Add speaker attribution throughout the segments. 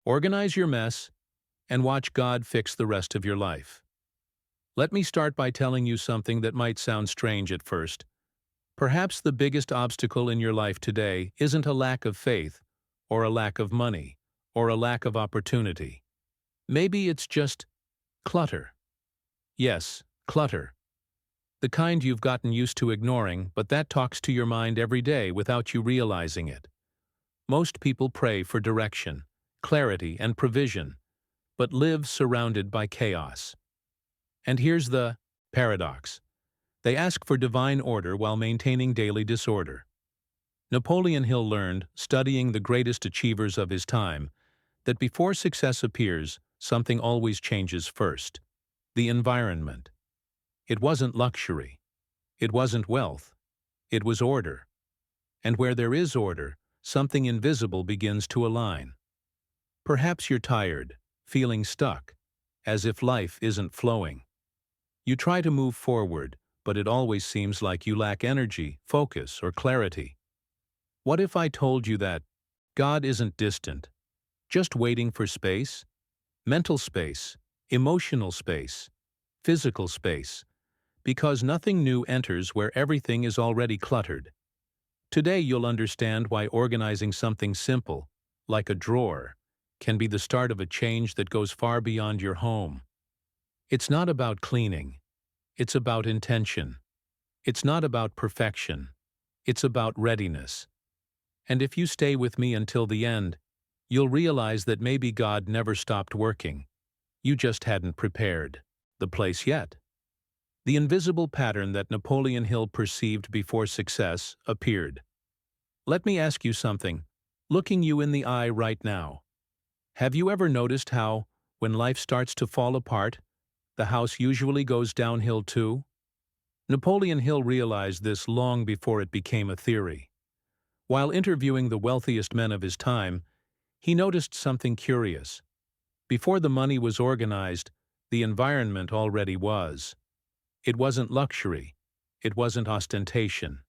Speaker 1: Organize your mess and watch God fix the rest of your life. Let me start by telling you something that might sound strange at first. Perhaps the biggest obstacle in your life today isn't a lack of faith, or a lack of money, or a lack of opportunity. Maybe it's just clutter. Yes, clutter. The kind you've gotten used to ignoring, but that talks to your mind every day without you realizing it. Most people pray for direction, clarity, and provision, but live surrounded by chaos. And here's the paradox. They ask for divine order while maintaining daily disorder. Napoleon Hill learned, studying the greatest achievers of his time, that before success appears, something always changes first. The environment. It wasn't luxury. It wasn't wealth. It was order. And where there is order, something invisible begins to align. Perhaps you're tired, feeling stuck, as if life isn't flowing. You try to move forward, but it always seems like you lack energy, focus, or clarity. What if I told you that God isn't distant, just waiting for space? Mental space, emotional space, physical space, because nothing new enters where everything is already cluttered. Today you'll understand why organizing something simple, like a drawer, can be the start of a change that goes far beyond your home. It's not about cleaning. It's about intention. It's not about perfection. It's about readiness. And if you stay with me until the end, you'll realize that maybe God never stopped working. You just hadn't prepared the place yet. The invisible pattern that Napoleon Hill perceived before success appeared. Let me ask you something, looking you in the eye right now. Have you ever noticed how, when life starts to fall apart, the house usually goes downhill too? Napoleon Hill realized this long before it became a theory. While interviewing the wealthiest men of his time, he noticed something curious. Before the money was organized, the environment already was. It wasn't luxury. It wasn't ostentation.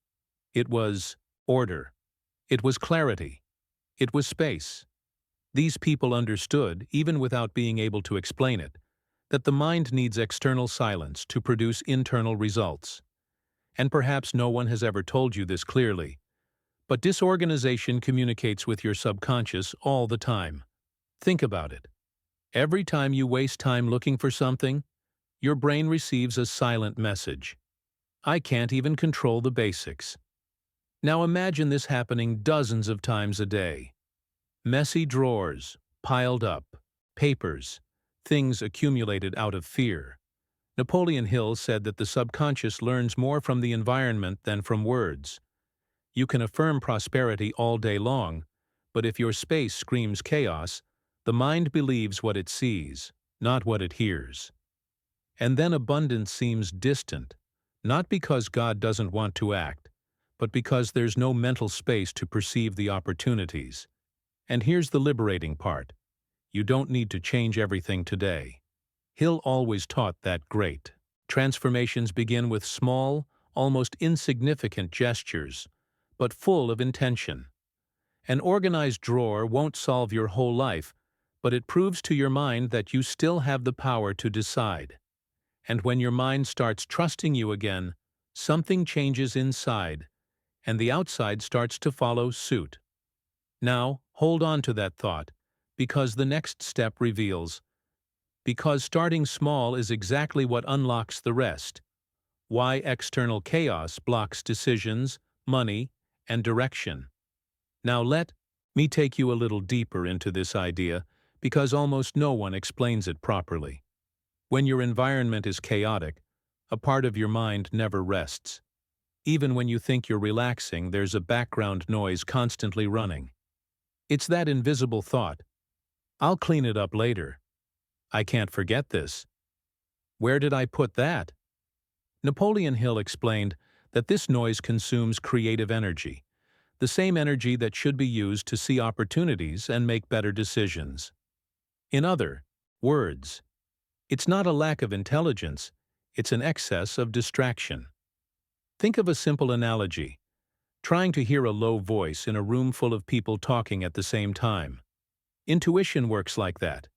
Speaker 1: It was order. It was clarity. It was space. These people understood, even without being able to explain it, that the mind needs external silence to produce internal results. And perhaps no one has ever told you this clearly, but disorganization communicates with your subconscious all the time. Think about it. Every time you waste time looking for something, your brain receives a silent message. I can't even control the basics. Now imagine this happening dozens of times a day. Messy drawers, piled up, papers, things accumulated out of fear. Napoleon Hill said that the subconscious learns more from the environment than from words. You can affirm prosperity all day long, but if your space screams chaos, the mind believes what it sees, not what it hears. And then abundance seems distant, not because God doesn't want to act, but because there's no mental space to perceive the opportunities. And here's the liberating part. You don't need to change everything today. Hill always taught that great transformations begin with small, almost insignificant gestures, but full of intention. An organized drawer won't solve your whole life, but it proves to your mind that you still have the power to decide. And when your mind starts trusting you again, something changes inside, and the outside starts to follow suit. Now, hold on to that thought, because the next step reveals. Because starting small is exactly what unlocks the rest. Why external chaos blocks decisions, money, and direction. Now let me take you a little deeper into this idea, because almost no one explains it properly. When your environment is chaotic, a part of your mind never rests. Even when you think you're relaxing, there's a background noise constantly running. It's that invisible thought. I'll clean it up later. I can't forget this. Where did I put that? Napoleon Hill explained that this noise consumes creative energy, the same energy that should be used to see opportunities and make better decisions. In other words, it's not a lack of intelligence, it's an excess of distraction. Think of a simple analogy: trying to hear a low voice in a room full of people talking at the same time. Intuition works like that.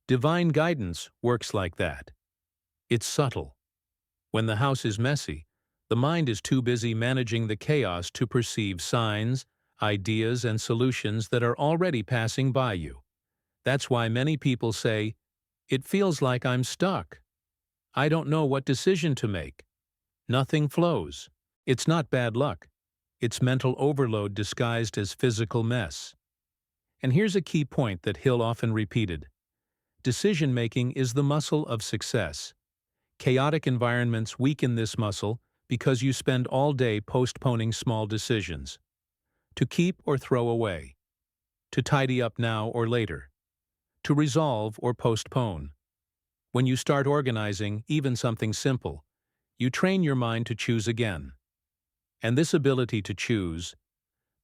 Speaker 1: Divine guidance works like that. It's subtle. When the house is messy, the mind is too busy managing the chaos to perceive signs, ideas, and solutions that are already passing by you. That's why many people say, "It feels like I'm stuck. I don't know what decision to make." Nothing flows. It's not bad luck. It's mental overload disguised as physical mess. And here's a key point that Hill often repeated. Decision-making is the muscle of success. Chaotic environments weaken this muscle because you spend all day postponing small decisions. To keep or throw away. To tidy up now or later. To resolve or postpone. When you start organizing, even something simple, you train your mind to choose again. And this ability to choose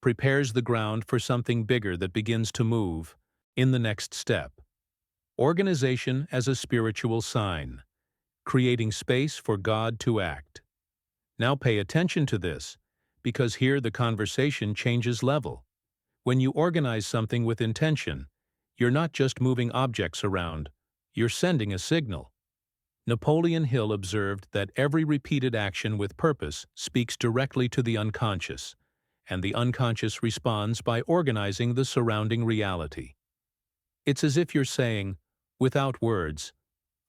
Speaker 1: prepares the ground for something bigger that begins to move in the next step. Organization as a spiritual sign, creating space for God to act. Now pay attention to this, because here the conversation changes level. When you organize something with intention, you're not just moving objects around, you're sending a signal. Napoleon Hill observed that every repeated action with purpose speaks directly to the unconscious, and the unconscious responds by organizing the surrounding reality. It's as if you're saying, without words,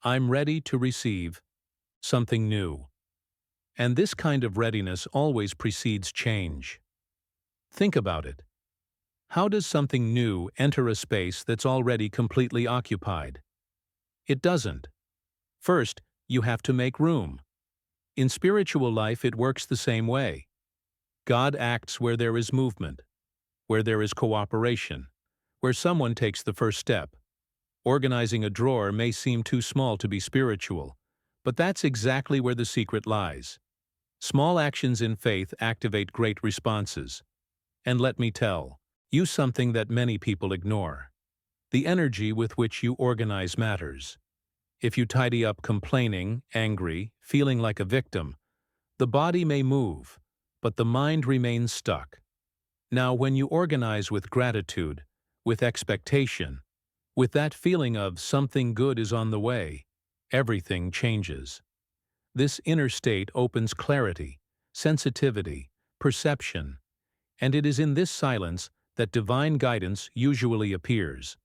Speaker 1: "I'm ready to receive something new." And this kind of readiness always precedes change. Think about it. How does something new enter a space that's already completely occupied? It doesn't. First, you have to make room. In spiritual life, it works the same way. God acts where there is movement, where there is cooperation, where someone takes the first step. Organizing a drawer may seem too small to be spiritual, but that's exactly where the secret lies. Small actions in faith activate great responses. And let me tell you something that many people ignore. The energy with which you organize matters. If you tidy up complaining, angry, feeling like a victim, the body may move, but the mind remains stuck. Now, when you organize with gratitude, with expectation, with that feeling of something good is on the way, everything changes. This inner state opens clarity, sensitivity, perception, and it is in this silence that divine guidance usually appears.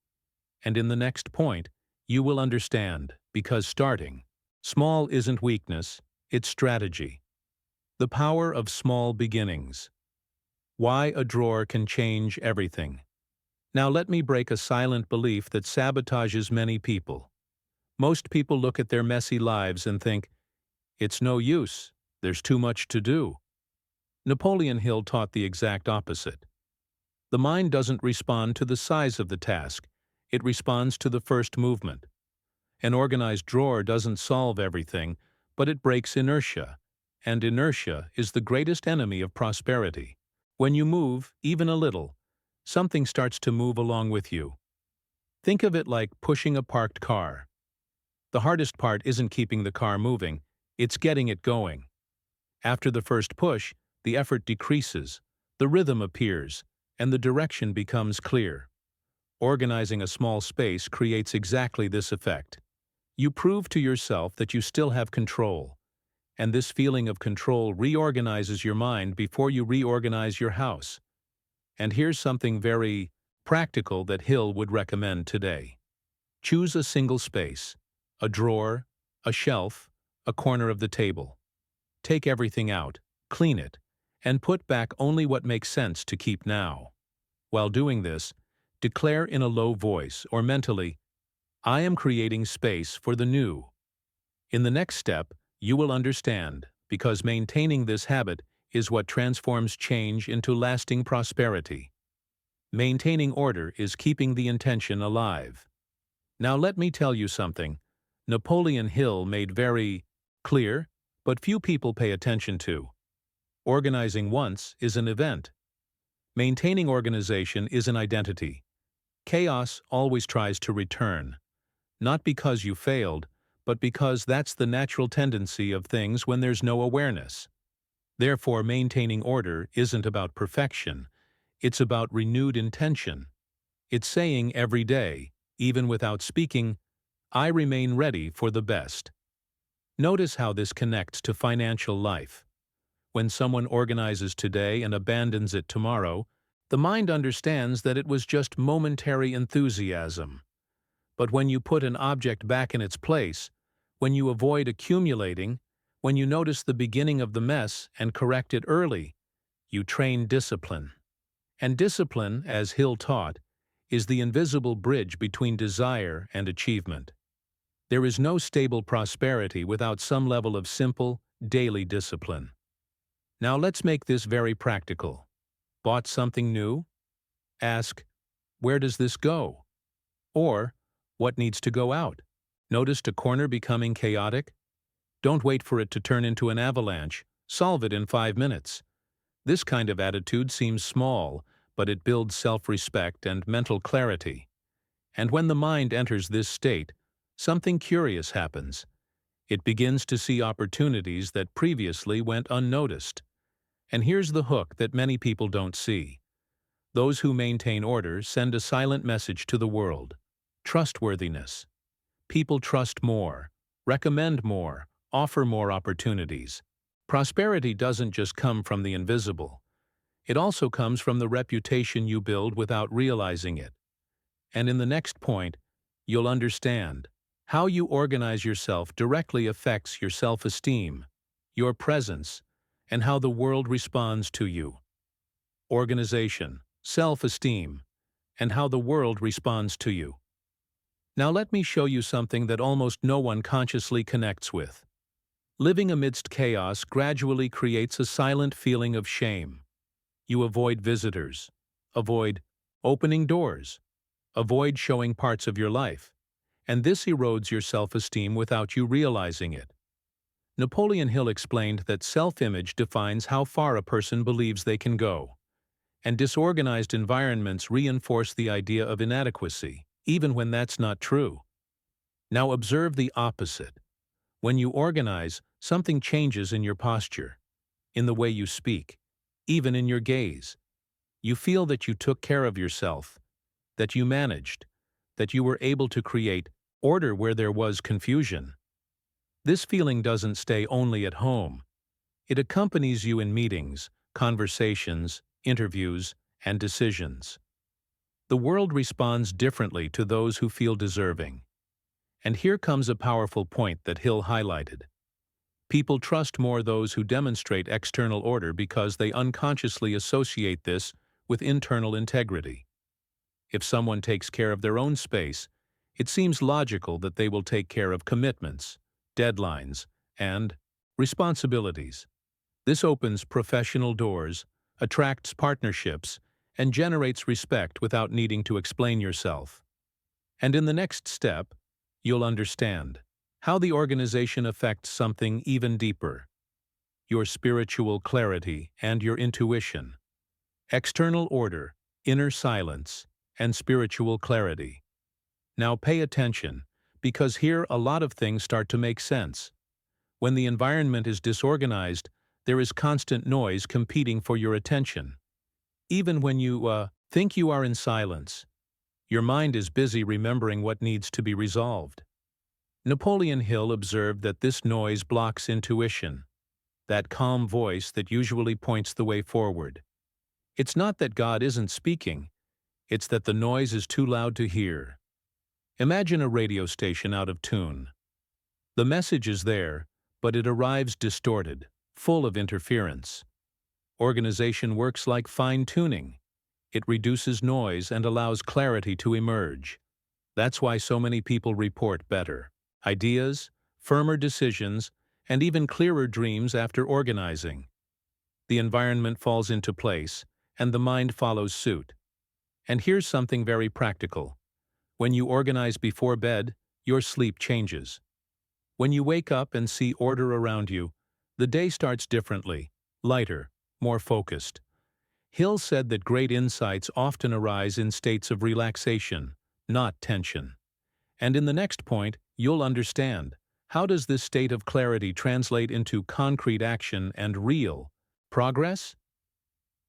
Speaker 1: And in the next point, you will understand, because starting small isn't weakness, it's strategy. The power of small beginnings. Why a drawer can change everything. Now let me break a silent belief that sabotages many people. Most people look at their messy lives and think, "It's no use, there's too much to do." Napoleon Hill taught the exact opposite. The mind doesn't respond to the size of the task, it responds to the first movement. An organized drawer doesn't solve everything, but it breaks inertia, and inertia is the greatest enemy of prosperity. When you move, even a little, something starts to move along with you. Think of it like pushing a parked car. The hardest part isn't keeping the car moving, it's getting it going. After the first push, the effort decreases, the rhythm appears, and the direction becomes clear. Organizing a small space creates exactly this effect. You prove to yourself that you still have control, and this feeling of control reorganizes your mind before you reorganize your house. And here's something very practical that Hill would recommend today. Choose a single space, a drawer, a shelf, a corner of the table. Take everything out, clean it, and put back only what makes sense to keep now. While doing this, declare in a low voice or mentally, "I am creating space for the new." In the next step, you will understand, because maintaining this habit is what transforms change into lasting prosperity. Maintaining order is keeping the intention alive. Now let me tell you something Napoleon Hill made very clear, but few people pay attention to. Organizing once is an event. Maintaining organization is an identity. Chaos always tries to return. Not because you failed, but because that's the natural tendency of things when there's no awareness. Therefore, maintaining order isn't about perfection, it's about renewed intention. It's saying every day, even without speaking, I remain ready for the best. Notice how this connects to financial life. When someone organizes today and abandons it tomorrow, the mind understands that it was just momentary enthusiasm. But when you put an object back in its place, when you avoid accumulating, when you notice the beginning of the mess and correct it early, you train discipline. And discipline, as Hill taught, is the invisible bridge between desire and achievement. There is no stable prosperity without some level of simple, daily discipline. Now let's make this very practical. Bought something new? Ask, where does this go? Or, what needs to go out? Noticed a corner becoming chaotic? Don't wait for it to turn into an avalanche. Solve it in 5 minutes. This kind of attitude seems small, but it builds self-respect and mental clarity. And when the mind enters this state, something curious happens. It begins to see opportunities that previously went unnoticed. And here's the hook that many people don't see. Those who maintain order send a silent message to the world. Trustworthiness. People trust more, recommend more, offer more opportunities. Prosperity doesn't just come from the invisible. It also comes from the reputation you build without realizing it. And in the next point, you'll understand how you organize yourself directly affects your self-esteem, your presence, and how the world responds to you. Organization, self-esteem, and how the world responds to you. Now let me show you something that almost no one consciously connects with. Living amidst chaos gradually creates a silent feeling of shame. You avoid visitors, avoid opening doors, avoid showing parts of your life, and this erodes your self-esteem without you realizing it. Napoleon Hill explained that self-image defines how far a person believes they can go, and disorganized environments reinforce the idea of inadequacy, even when that's not true. Now observe the opposite. When you organize, something changes in your posture, in the way you speak, even in your gaze. You feel that you took care of yourself, that you managed, that you were able to create order where there was confusion. This feeling doesn't stay only at home. It accompanies you in meetings, conversations, interviews, and decisions. The world responds differently to those who feel deserving. And here comes a powerful point that Hill highlighted. People trust more those who demonstrate external order because they unconsciously associate this with internal integrity. If someone takes care of their own space, it seems logical that they will take care of commitments, deadlines, and responsibilities. This opens professional doors, attracts partnerships, and generates respect without needing to explain yourself. And in the next step, you'll understand how the organization affects something even deeper: your spiritual clarity and your intuition. External order, inner silence, and spiritual clarity. Now pay attention, because here a lot of things start to make sense. When the environment is disorganized, there is constant noise competing for your attention. Even when you think you are in silence, your mind is busy remembering what needs to be resolved. Napoleon Hill observed that this noise blocks intuition, that calm voice that usually points the way forward. It's not that God isn't speaking, it's that the noise is too loud to hear. Imagine a radio station out of tune. The message is there, but it arrives distorted, full of interference. Organization works like fine-tuning. It reduces noise and allows clarity to emerge. That's why so many people report better ideas, firmer decisions, and even clearer dreams after organizing. The environment falls into place, and the mind follows suit. And here's something very practical. When you organize before bed, your sleep changes. When you wake up and see order around you, the day starts differently, lighter, more focused. Hill said that great insights often arise in states of relaxation, not tension. And in the next point, you'll understand, how does this state of clarity translate into concrete action and real progress?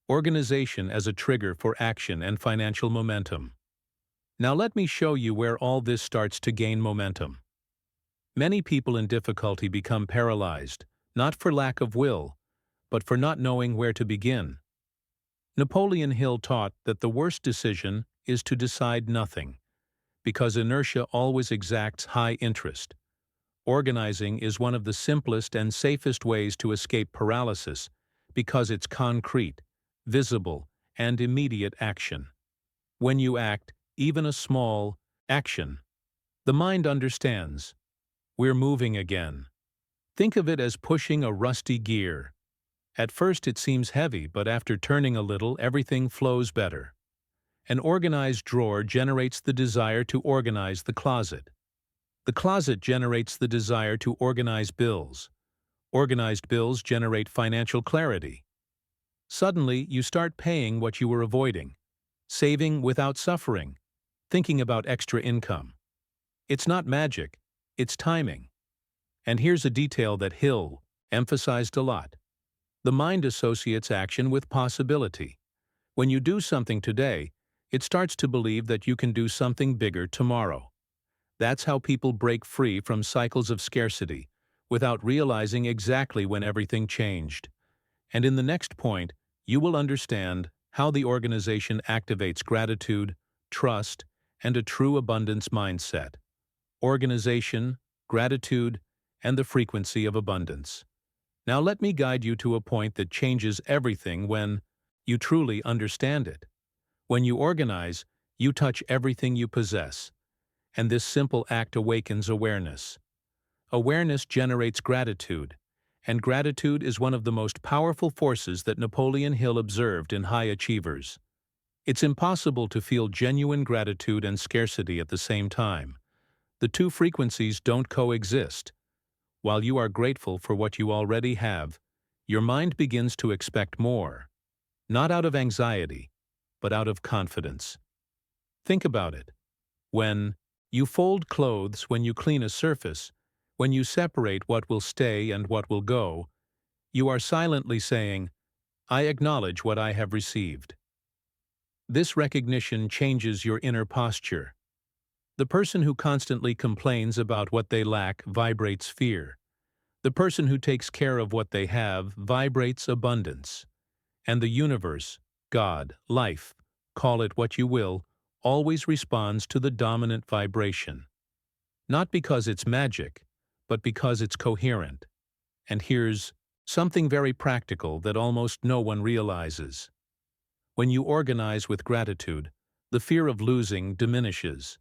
Speaker 1: Organization as a trigger for action and financial momentum. Now let me show you where all this starts to gain momentum. Many people in difficulty become paralyzed, not for lack of will, but for not knowing where to begin. Napoleon Hill taught that the worst decision is to decide nothing, because inertia always exacts high interest. Organizing is one of the simplest and safest ways to escape paralysis because it's concrete, visible, and immediate action. When you act, even a small action, the mind understands. We're moving again. Think of it as pushing a rusty gear. At first it seems heavy, but after turning a little, everything flows better. An organized drawer generates the desire to organize the closet. The closet generates the desire to organize bills. Organized bills generate financial clarity. Suddenly, you start paying what you were avoiding, saving without suffering, thinking about extra income. It's not magic, it's timing. And here's a detail that Hill emphasized a lot. The mind associates action with possibility. When you do something today, it starts to believe that you can do something bigger tomorrow. That's how people break free from cycles of scarcity, without realizing exactly when everything changed. And in the next point, you will understand how the organization activates gratitude, trust, and a true abundance mindset. Organization, gratitude, and the frequency of abundance. Now let me guide you to a point that changes everything when you truly understand it. When you organize, you touch everything you possess. And this simple act awakens awareness. Awareness generates gratitude, and gratitude is one of the most powerful forces that Napoleon Hill observed in high achievers. It's impossible to feel genuine gratitude and scarcity at the same time. The two frequencies don't coexist. While you are grateful for what you already have, your mind begins to expect more, not out of anxiety, but out of confidence. Think about it. When you fold clothes, when you clean a surface, when you separate what will stay and what will go, you are silently saying, "I acknowledge what I have received." This recognition changes your inner posture. The person who constantly complains about what they lack vibrates fear. The person who takes care of what they have vibrates abundance. And the universe, God, life, call it what you will, always responds to the dominant vibration. Not because it's magic, but because it's coherent. And here's something very practical that almost no one realizes. When you organize with gratitude, the fear of losing diminishes.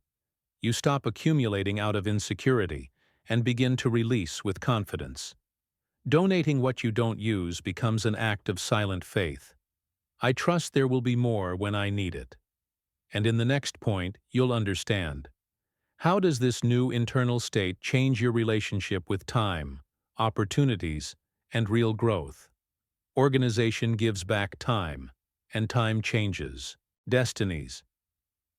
Speaker 1: You stop accumulating out of insecurity and begin to release with confidence. Donating what you don't use becomes an act of silent faith. I trust there will be more when I need it. And in the next point, you'll understand. How does this new internal state change your relationship with time, opportunities, and real growth? Organization gives back time, and time changes destinies.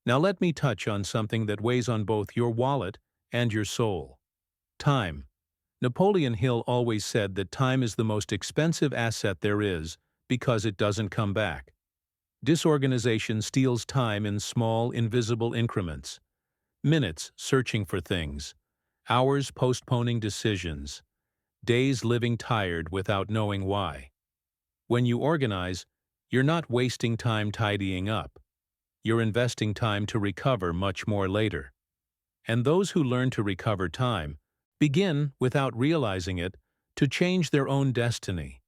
Speaker 1: Now let me touch on something that weighs on both your wallet and your soul. Time. Napoleon Hill always said that time is the most expensive asset there is because it doesn't come back. Disorganization steals time in small, invisible increments. Minutes searching for things, hours postponing decisions, days living tired without knowing why. When you organize, you're not wasting time tidying up. You're investing time to recover much more later. And those who learn to recover time begin, without realizing it, to change their own destiny.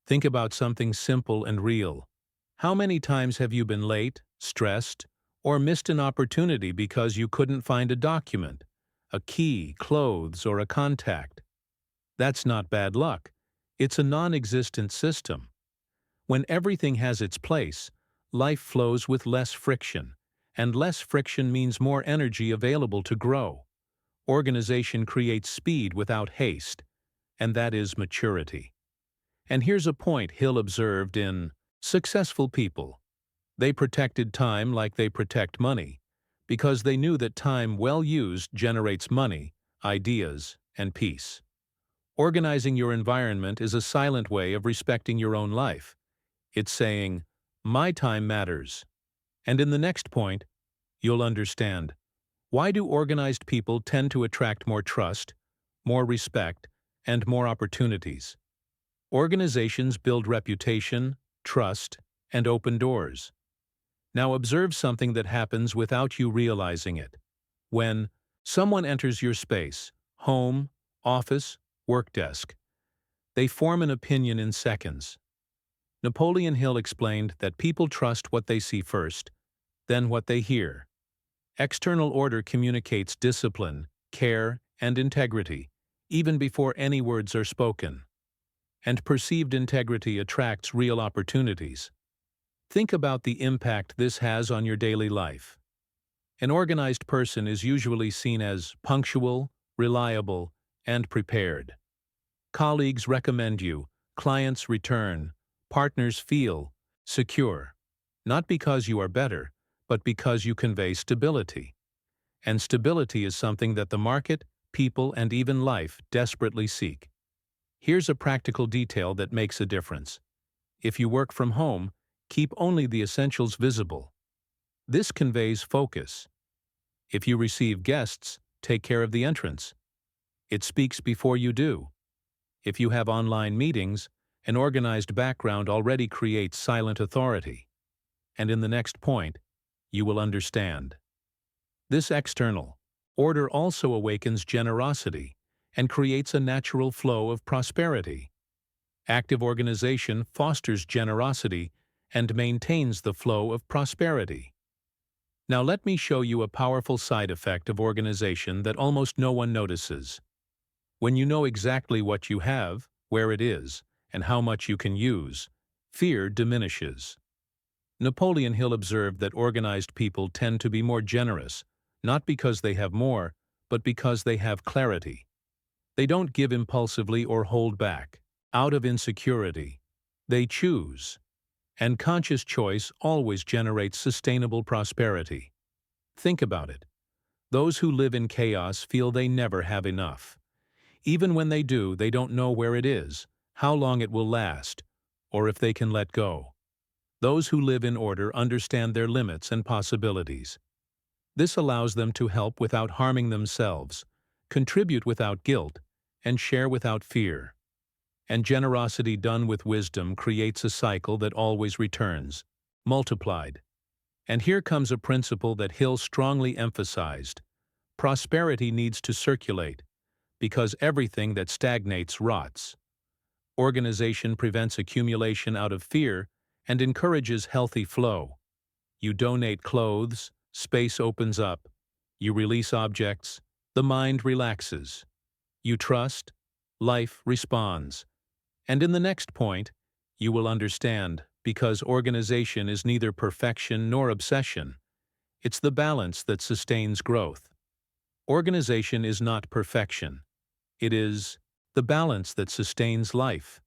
Speaker 1: Think about something simple and real. How many times have you been late, stressed, or missed an opportunity because you couldn't find a document, a key, clothes, or a contact? That's not bad luck. It's a non-existent system. When everything has its place, life flows with less friction, and less friction means more energy available to grow. Organization creates speed without haste, and that is maturity. And here's a point Hill observed in successful people. They protected time like they protect money, because they knew that time well used generates money, ideas, and peace. Organizing your environment is a silent way of respecting your own life. It's saying, "My time matters." And in the next point, you'll understand. Why do organized people tend to attract more trust, more respect, and more opportunities? Organizations build reputation, trust, and open doors. Now observe something that happens without you realizing it. When someone enters your space, home, office, work desk, they form an opinion in seconds. Napoleon Hill explained that people trust what they see first, then what they hear. External order communicates discipline, care, and integrity, even before any words are spoken. And perceived integrity attracts real opportunities. Think about the impact this has on your daily life. An organized person is usually seen as punctual, reliable, and prepared. Colleagues recommend you, clients return, partners feel secure, not because you are better, but because you convey stability. And stability is something that the market, people, and even life desperately seek. Here's a practical detail that makes a difference. If you work from home, keep only the essentials visible. This conveys focus. If you receive guests, take care of the entrance. It speaks before you do. If you have online meetings, an organized background already creates silent authority. And in the next point, you will understand. This external order also awakens generosity and creates a natural flow of prosperity. Active organization fosters generosity and maintains the flow of prosperity. Now let me show you a powerful side effect of organization that almost no one notices. When you know exactly what you have, where it is, and how much you can use, fear diminishes. Napoleon Hill observed that organized people tend to be more generous, not because they have more, but because they have clarity. They don't give impulsively or hold back. Out of insecurity, they choose. And conscious choice always generates sustainable prosperity. Think about it. Those who live in chaos feel they never have enough. Even when they do, they don't know where it is, how long it will last, or if they can let go. Those who live in order understand their limits and possibilities. This allows them to help without harming themselves, contribute without guilt, and share without fear. And generosity done with wisdom creates a cycle that always returns, multiplied. And here comes a principle that Hill strongly emphasized. Prosperity needs to circulate, because everything that stagnates rots. Organization prevents accumulation out of fear and encourages healthy flow. You donate clothes, space opens up. You release objects, the mind relaxes. You trust, life responds. And in the next point, you will understand, because organization is neither perfection nor obsession. It's the balance that sustains growth. Organization is not perfection. It is the balance that sustains life.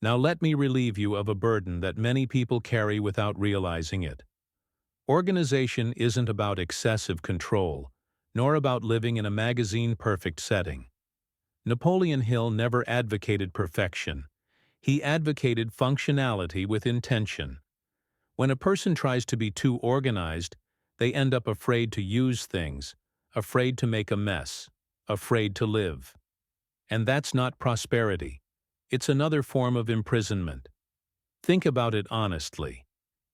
Speaker 1: Now let me relieve you of a burden that many people carry without realizing it. Organization isn't about excessive control, nor about living in a magazine-perfect setting. Napoleon Hill never advocated perfection. He advocated functionality with intention. When a person tries to be too organized, they end up afraid to use things, afraid to make a mess, afraid to live. And that's not prosperity. It's another form of imprisonment. Think about it honestly.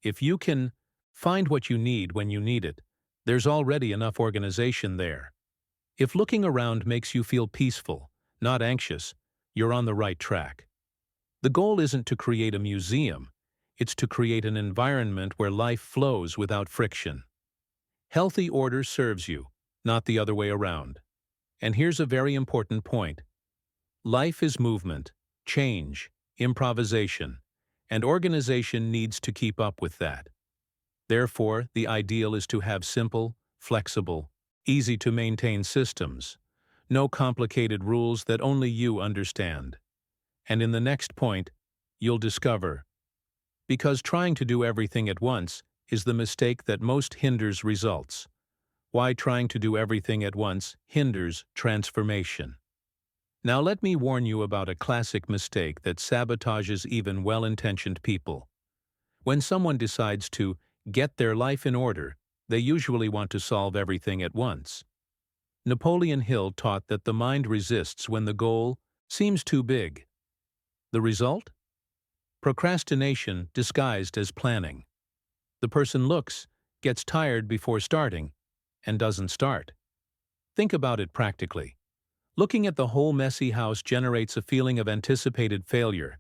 Speaker 1: If you can find what you need when you need it, there's already enough organization there. If looking around makes you feel peaceful, not anxious, you're on the right track. The goal isn't to create a museum, it's to create an environment where life flows without friction. Healthy order serves you, not the other way around. And here's a very important point. Life is movement, change, improvisation, and organization needs to keep up with that. Therefore, the ideal is to have simple, flexible, easy-to-maintain systems. No complicated rules that only you understand. And in the next point, you'll discover. Because trying to do everything at once is the mistake that most hinders results. Why trying to do everything at once hinders transformation. Now let me warn you about a classic mistake that sabotages even well-intentioned people. When someone decides to get their life in order, They usually want to solve everything at once. Napoleon Hill taught that the mind resists when the goal seems too big. The result? Procrastination disguised as planning. The person looks, gets tired before starting, and doesn't start. Think about it practically. Looking at the whole messy house generates a feeling of anticipated failure,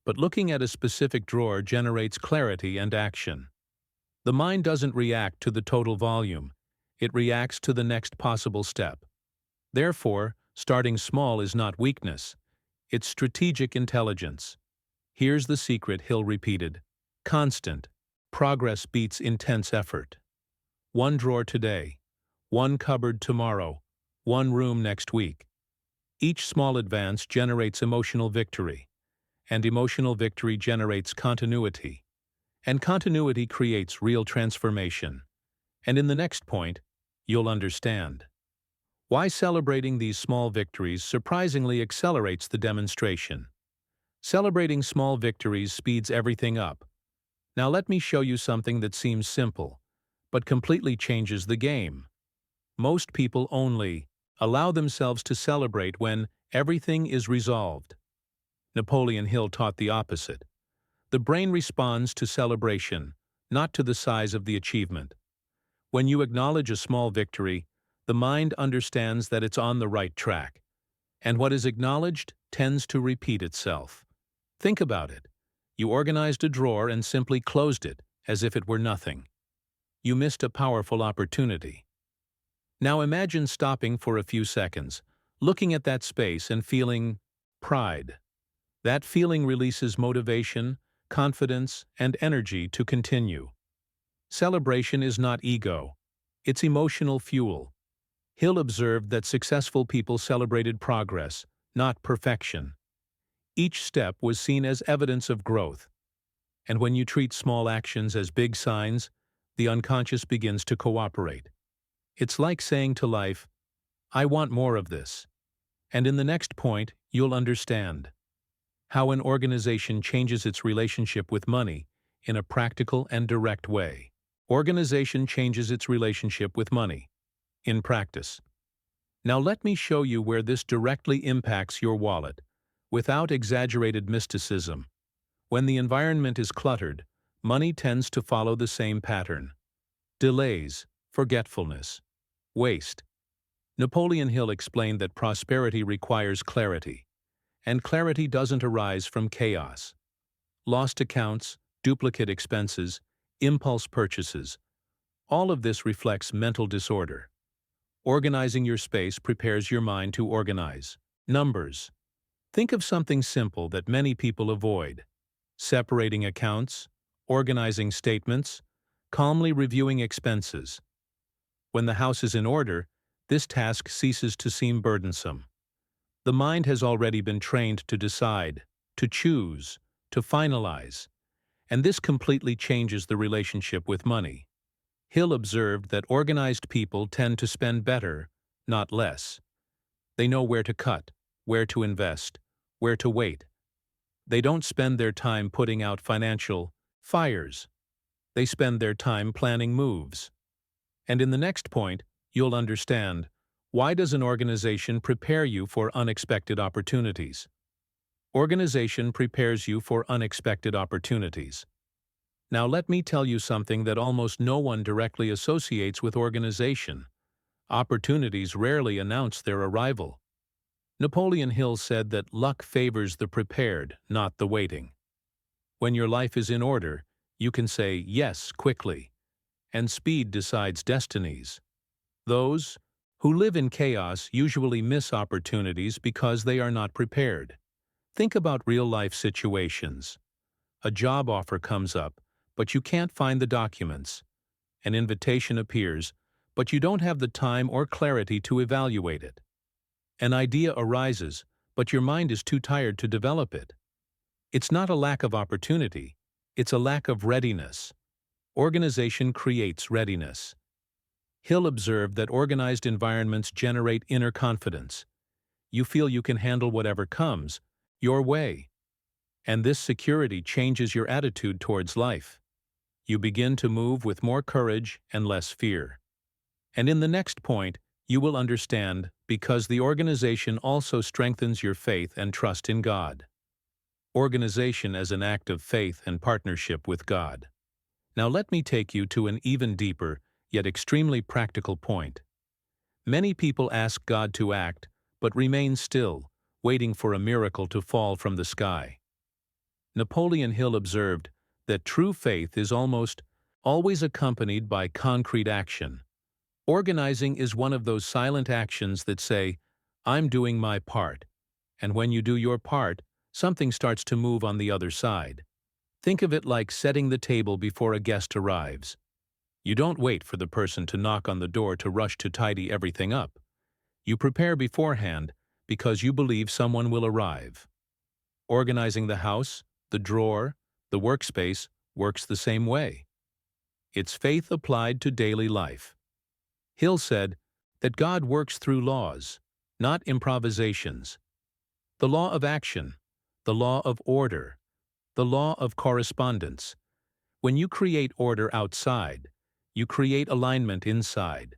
Speaker 1: but looking at a specific drawer generates clarity and action. The mind doesn't react to the total volume, it reacts to the next possible step. Therefore, starting small is not weakness, it's strategic intelligence. Here's the secret Hill repeated. Constant. Progress beats intense effort. One drawer today, one cupboard tomorrow, one room next week. Each small advance generates emotional victory, and emotional victory generates continuity. And continuity creates real transformation. And in the next point, you'll understand why celebrating these small victories surprisingly accelerates the demonstration. Celebrating small victories speeds everything up. Now let me show you something that seems simple, but completely changes the game. Most people only allow themselves to celebrate when everything is resolved. Napoleon Hill taught the opposite. The brain responds to celebration, not to the size of the achievement. When you acknowledge a small victory, the mind understands that it's on the right track, and what is acknowledged tends to repeat itself. Think about it. You organized a drawer and simply closed it as if it were nothing. You missed a powerful opportunity. Now imagine stopping for a few seconds, looking at that space and feeling pride. That feeling releases motivation, confidence, and energy to continue. Celebration is not ego. It's emotional fuel. Hill observed that successful people celebrated progress, not perfection. Each step was seen as evidence of growth. And when you treat small actions as big signs, the unconscious begins to cooperate. It's like saying to life, I want more of this. And in the next point, you'll understand how an organization changes its relationship with money in a practical and direct way. Organization changes its relationship with money in practice. Now let me show you where this directly impacts your wallet, without exaggerated mysticism. When the environment is cluttered, money tends to follow the same pattern. Delays, forgetfulness, waste. Napoleon Hill explained that prosperity requires clarity, and clarity doesn't arise from chaos. Lost accounts, duplicate expenses, impulse purchases, all of this reflects mental disorder. Organizing your space prepares your mind to organize. Numbers. Think of something simple that many people avoid. Separating accounts, organizing statements, calmly reviewing expenses. When the house is in order, this task ceases to seem burdensome. The mind has already been trained to decide, to choose, to finalize, and this completely changes the relationship with money. Hill observed that organized people tend to spend better, not less. They know where to cut, where to invest, where to wait. They don't spend their time putting out financial fires. They spend their time planning moves. And in the next point, you'll understand, why does an organization prepare you for unexpected opportunities? Organization prepares you for unexpected opportunities. Now let me tell you something that almost no one directly associates with organization. Opportunities rarely announce their arrival. Napoleon Hill said that luck favors the prepared, not the waiting. When your life is in order, you can say yes quickly, and speed decides destinies. Those who live in chaos usually miss opportunities because they are not prepared. Think about real-life situations. A job offer comes up, but you can't find the documents. An invitation appears, but you don't have the time or clarity to evaluate it. An idea arises, but your mind is too tired to develop it. It's not a lack of opportunity, it's a lack of readiness. Organization creates readiness. Hill observed that organized environments generate inner confidence. You feel you can handle whatever comes, your way. And this security changes your attitude towards life. You begin to move with more courage and less fear. And in the next point, you will understand because the organization also strengthens your faith and trust in God. Organization as an act of faith and partnership with God. Now let me take you to an even deeper, yet extremely practical point. Many people ask God to act, but remain still, waiting for a miracle to fall from the sky. Napoleon Hill observed that true faith is almost always accompanied by concrete action. Organizing is one of those silent actions that say, "I'm doing my part," and when you do your part, something starts to move on the other side. Think of it like setting the table before a guest arrives. You don't wait for the person to knock on the door to rush to tidy everything up. You prepare beforehand because you believe someone will arrive. Organizing the house, the drawer, the workspace works the same way. It's faith applied to daily life. Hill said that God works through laws, not improvisations. The law of action, the law of order, the law of correspondence. When you create order outside, you create alignment inside.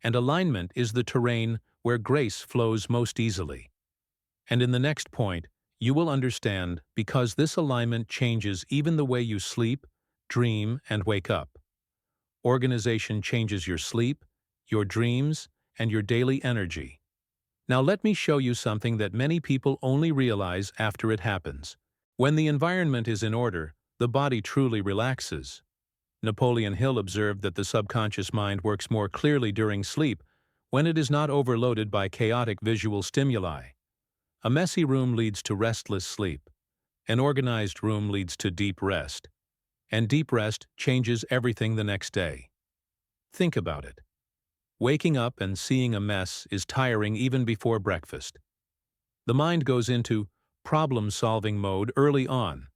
Speaker 1: And alignment is the terrain where grace flows most easily. And in the next point, you will understand because this alignment changes even the way you sleep, dream, and wake up. Organization changes your sleep, your dreams, and your daily energy. Now let me show you something that many people only realize after it happens. When the environment is in order, the body truly relaxes. Napoleon Hill observed that the subconscious mind works more clearly during sleep when it is not overloaded by chaotic visual stimuli. A messy room leads to restless sleep. An organized room leads to deep rest. And deep rest changes everything the next day. Think about it. Waking up and seeing a mess is tiring even before breakfast. The mind goes into problem-solving mode early on.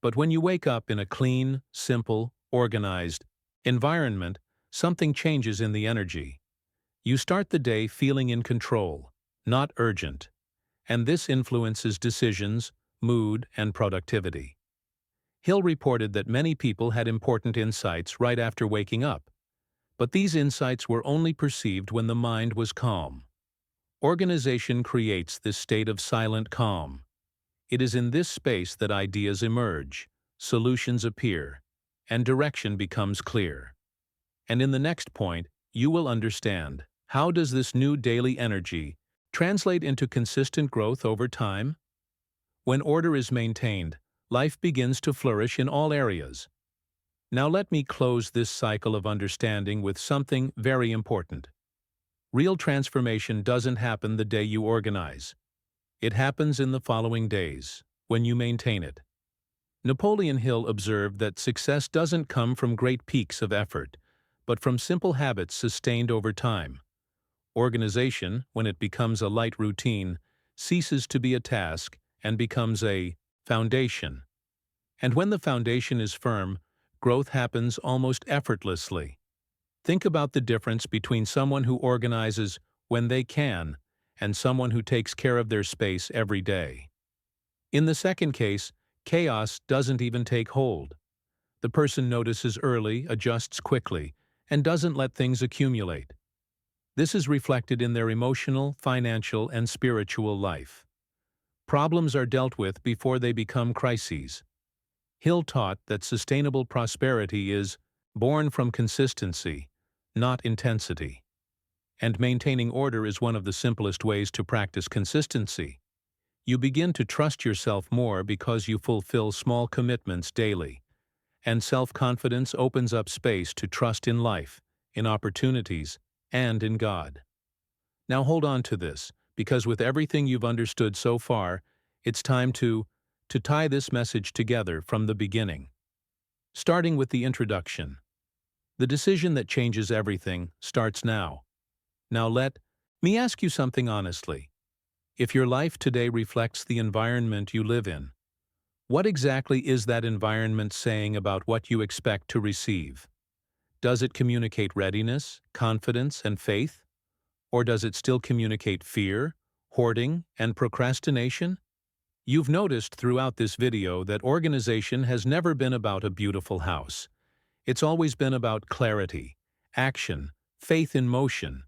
Speaker 1: But when you wake up in a clean, simple, organized environment, something changes in the energy. You start the day feeling in control, not urgent. And this influences decisions, mood, and productivity. Hill reported that many people had important insights right after waking up. But these insights were only perceived when the mind was calm. Organization creates this state of silent calm. It is in this space that ideas emerge, solutions appear, and direction becomes clear. And in the next point, you will understand how does this new daily energy translate into consistent growth over time? When order is maintained, life begins to flourish in all areas. Now let me close this cycle of understanding with something very important. Real transformation doesn't happen the day you organize. It happens in the following days, when you maintain it. Napoleon Hill observed that success doesn't come from great peaks of effort, but from simple habits sustained over time. Organization, when it becomes a light routine, ceases to be a task and becomes a foundation. And when the foundation is firm, growth happens almost effortlessly. Think about the difference between someone who organizes when they can and someone who takes care of their space every day. In the second case, chaos doesn't even take hold. The person notices early, adjusts quickly, and doesn't let things accumulate. This is reflected in their emotional, financial, and spiritual life. Problems are dealt with before they become crises. Hill taught that sustainable prosperity is born from consistency, not intensity. And maintaining order is one of the simplest ways to practice consistency. You begin to trust yourself more because you fulfill small commitments daily. And self-confidence opens up space to trust in life, in opportunities, and in God. Now hold on to this, because with everything you've understood so far, it's time to tie this message together from the beginning. Starting with the introduction. The decision that changes everything starts now. Now let me ask you something honestly. If your life today reflects the environment you live in, what exactly is that environment saying about what you expect to receive? Does it communicate readiness, confidence, and faith? Or does it still communicate fear, hoarding, and procrastination? You've noticed throughout this video that organization has never been about a beautiful house. It's always been about clarity, action, faith in motion.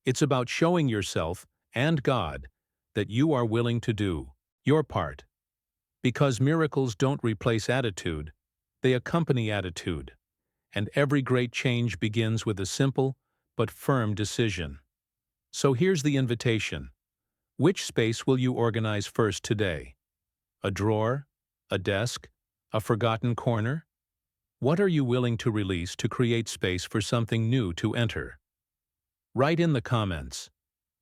Speaker 1: It's about showing yourself and God that you are willing to do your part. Because miracles don't replace attitude, they accompany attitude. And every great change begins with a simple but firm decision. So here's the invitation. Which space will you organize first today? A drawer? A desk? A forgotten corner? What are you willing to release to create space for something new to enter? Write in the comments.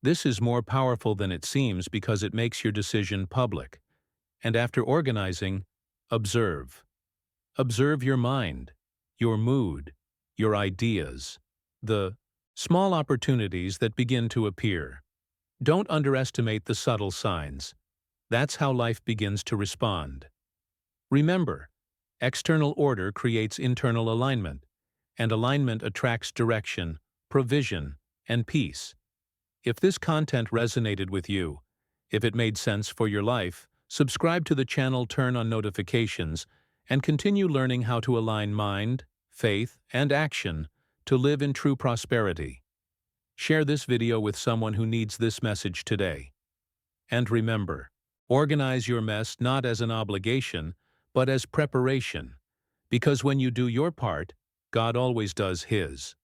Speaker 1: This is more powerful than it seems because it makes your decision public. And after organizing, observe. Observe your mind, your mood, your ideas, the small opportunities that begin to appear. Don't underestimate the subtle signs. That's how life begins to respond. Remember, external order creates internal alignment, and alignment attracts direction, provision, and peace. If this content resonated with you, if it made sense for your life, subscribe to the channel, turn on notifications, and continue learning how to align mind, faith, and action to live in true prosperity. Share this video with someone who needs this message today. And remember, organize your mess not as an obligation, but as preparation. Because when you do your part, God always does His.